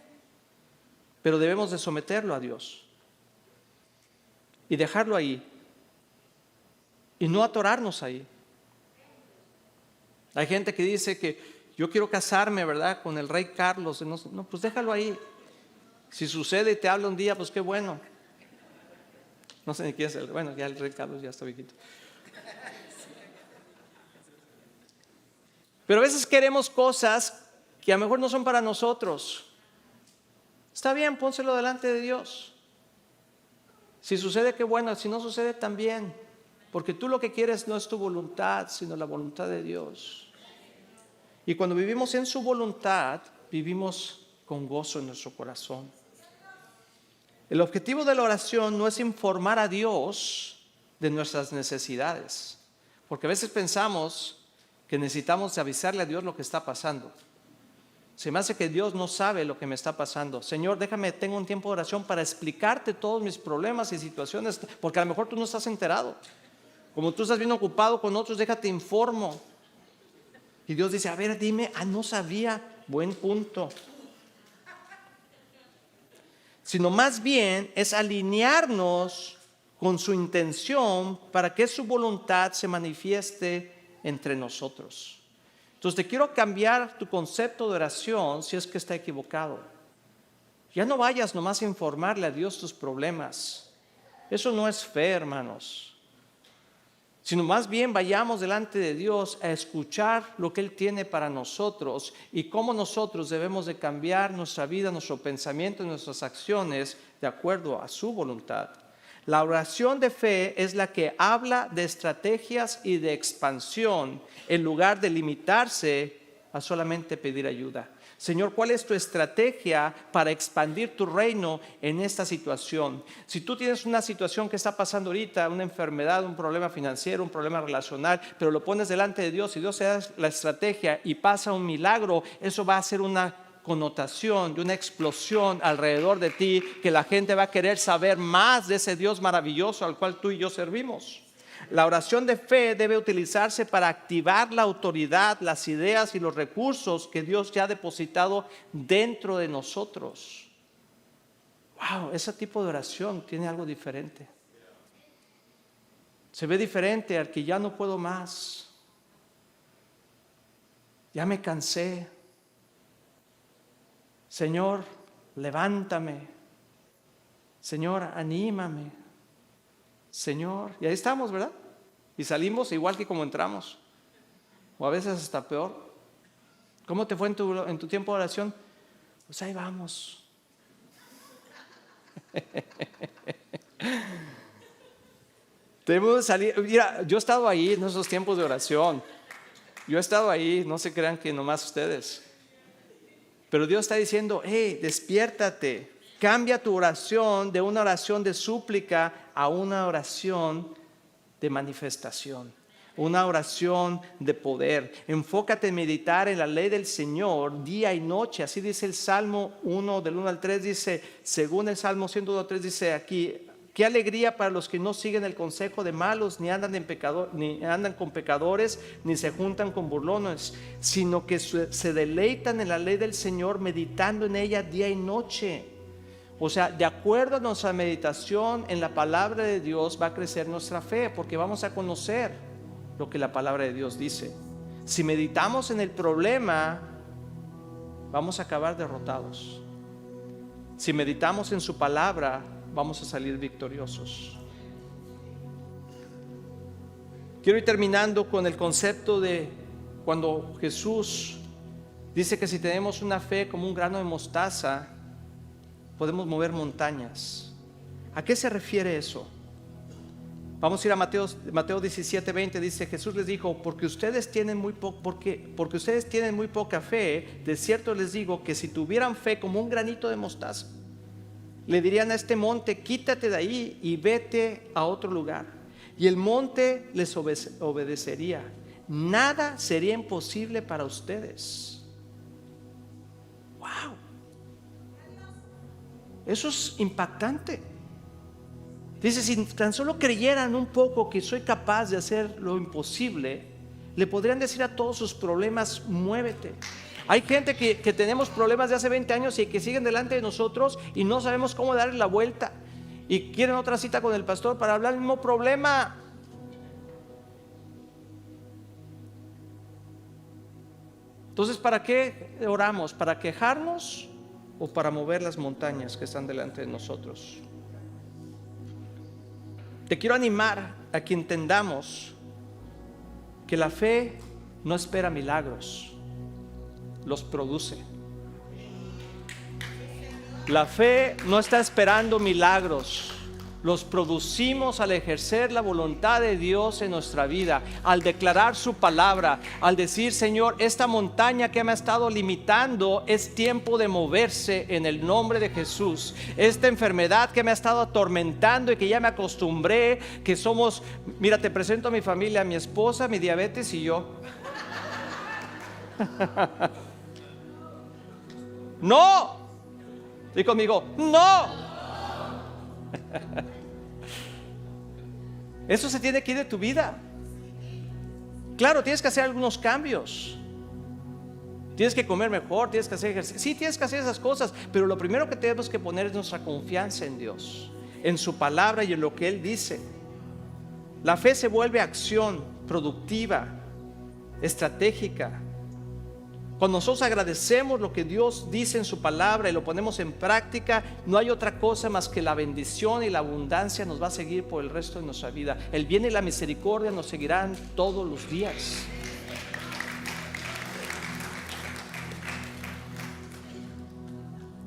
pero debemos de someterlo a Dios y dejarlo ahí y no atorarnos ahí. Hay gente que dice que yo quiero casarme, ¿verdad?, con el rey Carlos. No, pues déjalo ahí. Si sucede y te habla un día, pues qué bueno. No sé ni quién es el, bueno, ya el rey Carlos ya está viejito. Pero a veces queremos cosas que a lo mejor no son para nosotros. Está bien, pónselo delante de Dios. Si sucede, qué bueno. Si no sucede, también. Porque tú lo que quieres no es tu voluntad, sino la voluntad de Dios. Y cuando vivimos en su voluntad, vivimos con gozo en nuestro corazón. El objetivo de la oración no es informar a Dios de nuestras necesidades. Porque a veces pensamos que necesitamos avisarle a Dios lo que está pasando. Se me hace que Dios no sabe lo que me está pasando. Señor, tengo un tiempo de oración para explicarte todos mis problemas y situaciones, porque a lo mejor tú no estás enterado. Como tú estás bien ocupado con otros, déjate informo. Y Dios dice, a ver, dime, no sabía, buen punto. Sino más bien es alinearnos con su intención para que su voluntad se manifieste entre nosotros. Entonces te quiero cambiar tu concepto de oración si es que está equivocado. Ya no vayas nomás a informarle a Dios tus problemas. Eso no es fe, hermanos. Sino más bien vayamos delante de Dios a escuchar lo que Él tiene para nosotros y cómo nosotros debemos de cambiar nuestra vida, nuestro pensamiento y nuestras acciones de acuerdo a su voluntad. La oración de fe es la que habla de estrategias y de expansión en lugar de limitarse a solamente pedir ayuda. Señor, ¿cuál es tu estrategia para expandir tu reino en esta situación? Si tú tienes una situación que está pasando ahorita, una enfermedad, un problema financiero, un problema relacional, pero lo pones delante de Dios y Dios te da la estrategia y pasa un milagro, eso va a ser una connotación de una explosión alrededor de ti, que la gente va a querer saber más de ese Dios maravilloso al cual tú y yo servimos. La oración de fe debe utilizarse para activar la autoridad, las ideas y los recursos que Dios ya ha depositado dentro de nosotros. Wow, ese tipo de oración tiene algo diferente. Se ve diferente al que ya no puedo más. Ya me cansé. Señor, levántame. Señor, anímame. Señor, y ahí estamos, ¿verdad? Y salimos igual que como entramos, o a veces hasta peor. ¿Cómo te fue en tu tiempo de oración? Pues ahí vamos. Debemos salir. Mira, yo he estado ahí en esos tiempos de oración. Yo he estado ahí, no se crean que nomás ustedes. Pero Dios está diciendo, hey, despiértate. Cambia tu oración de una oración de súplica a una oración de manifestación, una oración de poder. Enfócate en meditar en la ley del Señor día y noche. Así dice el Salmo 1, del 1 al 3, dice, según el Salmo 103, dice aquí, qué alegría para los que no siguen el consejo de malos, ni andan con pecadores, ni se juntan con burlones, sino que se deleitan en la ley del Señor, meditando en ella día y noche. O sea, de acuerdo a nuestra meditación en la palabra de Dios va a crecer nuestra fe, porque vamos a conocer lo que la palabra de Dios dice. Si meditamos en el problema, vamos a acabar derrotados. Si meditamos en su palabra, vamos a salir victoriosos. Quiero ir terminando con el concepto de cuando Jesús dice que si tenemos una fe como un grano de mostaza, podemos mover montañas. ¿A qué se refiere eso? Vamos a ir a Mateo 17:20. Dice, Jesús les dijo, porque ustedes tienen muy poca fe, de cierto les digo que si tuvieran fe como un granito de mostaza, le dirían a este monte, quítate de ahí y vete a otro lugar, y el monte les obedecería. Nada sería imposible para ustedes. Wow. Eso es impactante. Dice, si tan solo creyeran un poco que soy capaz de hacer lo imposible, le podrían decir a todos sus problemas, muévete. Hay gente que tenemos problemas de hace 20 años y que siguen delante de nosotros y no sabemos cómo darle la vuelta. Y quieren otra cita con el pastor para hablar del mismo problema. Entonces, ¿para qué oramos? ¿Para quejarnos o para mover las montañas que están delante de nosotros? Te quiero animar a que entendamos que la fe no espera milagros, los produce. La fe no está esperando milagros, los producimos al ejercer la voluntad de Dios en nuestra vida, al declarar su palabra, al decir, Señor, esta montaña que me ha estado limitando es tiempo de moverse en el nombre de Jesús. Esta enfermedad que me ha estado atormentando y que ya me acostumbré, que somos, mira, te presento a mi familia, a mi esposa, mi diabetes y yo. No, di conmigo, no. Eso se tiene que ir de tu vida. Claro, tienes que hacer algunos cambios. Tienes que comer mejor, tienes que hacer ejercicio. Sí, tienes que hacer esas cosas, pero lo primero que tenemos que poner es nuestra confianza en Dios, en su palabra y en lo que Él dice. La fe se vuelve acción productiva, estratégica. Cuando nosotros agradecemos lo que Dios dice en su palabra y lo ponemos en práctica, no hay otra cosa más que la bendición y la abundancia nos va a seguir por el resto de nuestra vida. El bien y la misericordia nos seguirán todos los días.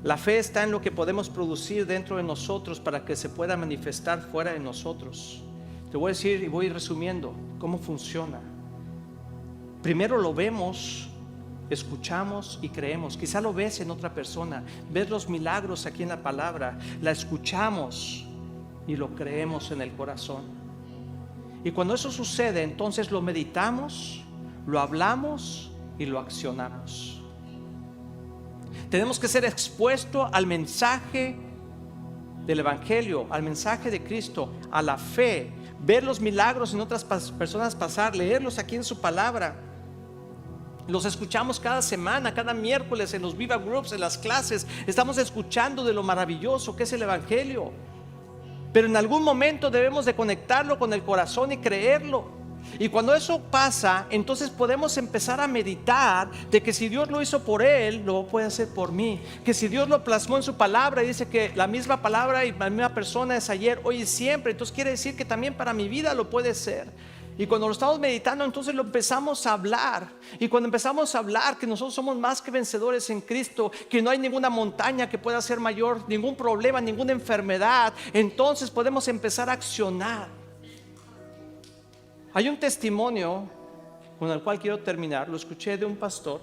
La fe está en lo que podemos producir dentro de nosotros para que se pueda manifestar fuera de nosotros. Te voy a decir y voy resumiendo cómo funciona. Primero lo vemos, escuchamos y creemos. Quizá lo ves en otra persona, ves los milagros aquí en la palabra, la escuchamos y lo creemos en el corazón. Y cuando eso sucede, entonces lo meditamos, lo hablamos y lo accionamos. Tenemos que ser expuestos al mensaje del Evangelio, al mensaje de Cristo, a la fe, ver los milagros en otras personas pasar, leerlos aquí en su palabra. Los escuchamos cada semana, cada miércoles en los Viva Groups, en las clases. Estamos escuchando de lo maravilloso que es el Evangelio. Pero en algún momento debemos de conectarlo con el corazón y creerlo. Y cuando eso pasa, entonces podemos empezar a meditar de que si Dios lo hizo por él, lo puede hacer por mí. Que si Dios lo plasmó en su palabra y dice que la misma palabra y la misma persona es ayer, hoy y siempre, entonces quiere decir que también para mi vida lo puede ser. Y cuando lo estamos meditando, entonces lo empezamos a hablar. Y cuando empezamos a hablar que nosotros somos más que vencedores en Cristo, que no hay ninguna montaña que pueda ser mayor, ningún problema, ninguna enfermedad, entonces podemos empezar a accionar. Hay un testimonio con el cual quiero terminar. Lo escuché de un pastor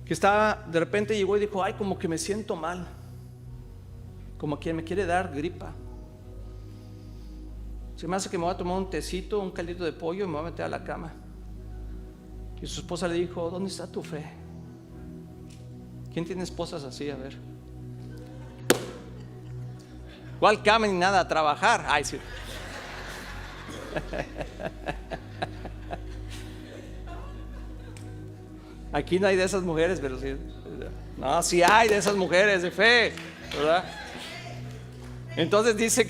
que de repente llegó y dijo: ay, como que me siento mal, como que me quiere dar gripa. Se me hace que me voy a tomar un tecito, un caldito de pollo y me voy a meter a la cama. Y su esposa le dijo: ¿dónde está tu fe? ¿Quién tiene esposas así? A ver. ¿Cuál cama ni nada? A trabajar. Ay, sí. Aquí no hay de esas mujeres, pero sí. No, sí hay de esas mujeres de fe, ¿verdad? Entonces dice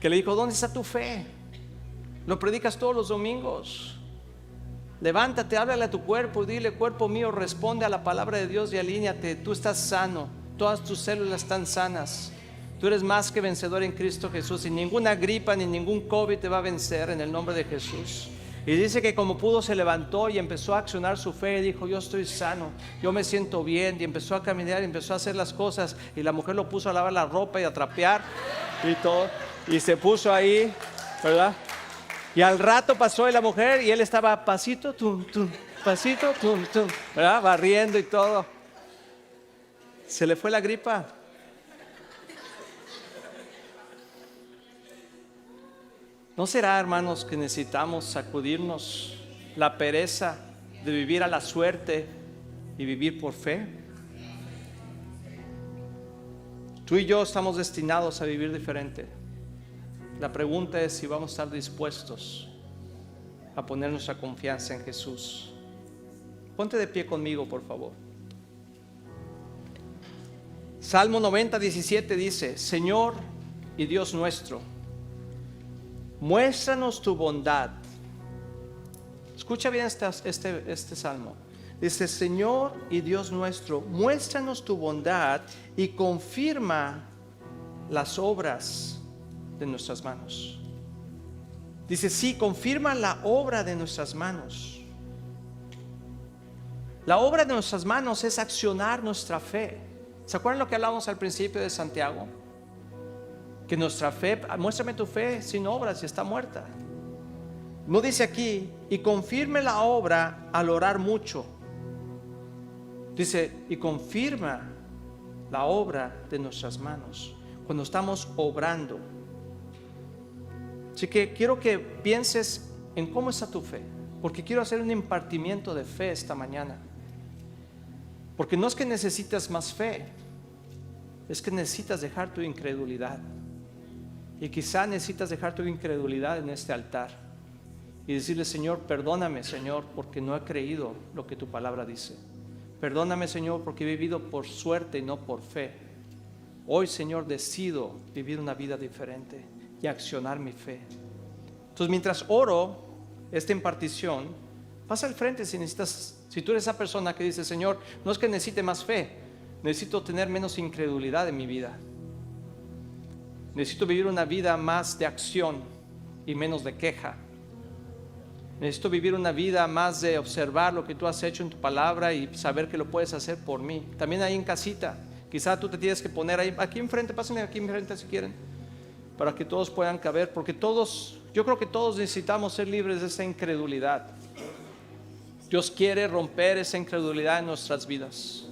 que le dijo: ¿dónde está tu fe? Lo predicas todos los domingos. Levántate, háblale a tu cuerpo y dile: cuerpo mío, responde a la palabra de Dios y alíñate. Tú estás sano, todas tus células están sanas. Tú eres más que vencedor en Cristo Jesús, y ninguna gripa ni ningún COVID te va a vencer en el nombre de Jesús. Y dice que como pudo se levantó y empezó a accionar su fe y dijo: yo estoy sano, yo me siento bien. Y empezó a caminar y empezó a hacer las cosas. Y la mujer lo puso a lavar la ropa y a trapear y todo. Y se puso ahí, ¿verdad? Y al rato pasó la mujer y él estaba pasito, tum, tum, pasito, tum, tum, ¿verdad? Barriendo y todo. Se le fue la gripa. ¿No será, hermanos, que necesitamos sacudirnos la pereza de vivir a la suerte y vivir por fe? Tú y yo estamos destinados a vivir diferente. La pregunta es si vamos a estar dispuestos a poner nuestra confianza en Jesús. Ponte de pie conmigo, por favor. Salmo 90:17 dice: Señor y Dios nuestro, muéstranos tu bondad. Escucha bien este salmo. Dice: Señor y Dios nuestro, muéstranos tu bondad y confirma las obras de nuestras manos. Dice: sí, confirma la obra de nuestras manos. La obra de nuestras manos es accionar nuestra fe. ¿Se acuerdan lo que hablamos al principio de Santiago? Que nuestra fe, muéstrame tu fe sin obras y está muerta. No dice aquí: y confirme la obra al orar mucho. Dice: y confirma la obra de nuestras manos cuando estamos obrando. Así que quiero que pienses en cómo está tu fe, porque quiero hacer un impartimiento de fe esta mañana. Porque no es que necesitas más fe, es que necesitas dejar tu incredulidad. Y quizá necesitas dejar tu incredulidad en este altar y decirle: Señor, perdóname, Señor, porque no he creído lo que tu palabra dice. Perdóname, Señor, porque he vivido por suerte y no por fe. Hoy, Señor, decido vivir una vida diferente y accionar mi fe. Entonces, mientras oro esta impartición, pasa al frente si necesitas. Si tú eres esa persona que dice: Señor, no es que necesite más fe, necesito tener menos incredulidad en mi vida. Necesito vivir una vida más de acción y menos de queja. Necesito vivir una vida más de observar lo que tú has hecho en tu palabra y saber que lo puedes hacer por mí. También ahí en casita, quizá tú te tienes que poner ahí, aquí enfrente, pásenme aquí enfrente si quieren, para que todos puedan caber, porque yo creo que todos necesitamos ser libres de esa incredulidad. Dios quiere romper esa incredulidad en nuestras vidas.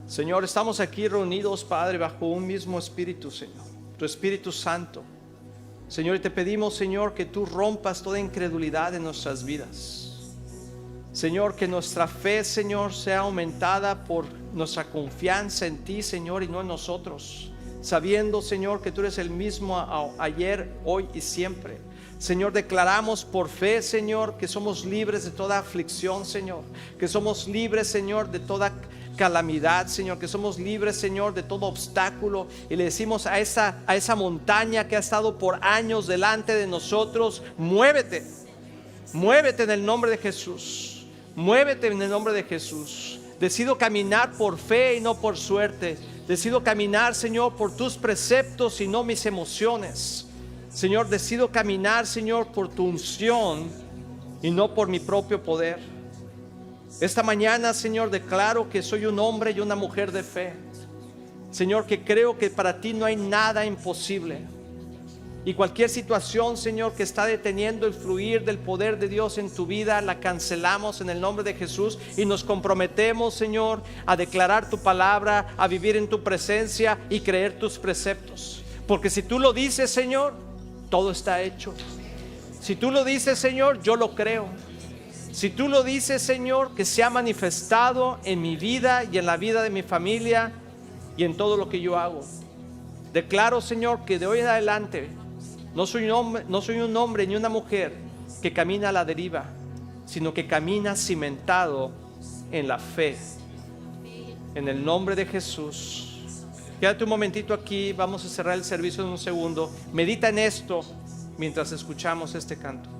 Señor, estamos aquí reunidos, Padre, bajo un mismo espíritu, Señor, tu Espíritu Santo. Señor, y te pedimos, Señor, que tú rompas toda incredulidad en nuestras vidas. Señor, que nuestra fe, Señor, sea aumentada por nuestra confianza en ti, Señor, y no en nosotros. sabiendo, Señor, que tú eres el mismo ayer, hoy y siempre. Señor, declaramos por fe, Señor, que somos libres de toda aflicción, Señor, que somos libres, Señor, de toda calamidad, Señor, que somos libres, Señor, de todo obstáculo, y le decimos a esa montaña que ha estado por años delante de nosotros: muévete, muévete en el nombre de Jesús, muévete en el nombre de Jesús. Decido caminar por fe y no por suerte. Decido caminar, Señor, por tus preceptos y no mis emociones. Señor, decido caminar, Señor, por tu unción y no por mi propio poder. Esta mañana, Señor, declaro que soy un hombre y una mujer de fe. Señor, que creo que para ti no hay nada imposible. Y cualquier situación, Señor, que está deteniendo el fluir del poder de Dios en tu vida, la cancelamos en el nombre de Jesús y nos comprometemos, Señor, a declarar tu palabra, a vivir en tu presencia y creer tus preceptos. Porque si tú lo dices, Señor, todo está hecho. Si tú lo dices, Señor, yo lo creo. Si tú lo dices, Señor, que se ha manifestado en mi vida y en la vida de mi familia y en todo lo que yo hago. Declaro, Señor, que de hoy en adelante no soy un hombre ni una mujer que camina a la deriva, sino que camina cimentado en la fe. En el nombre de Jesús. Quédate un momentito aquí, vamos a cerrar el servicio en un segundo. Medita en esto mientras escuchamos este canto.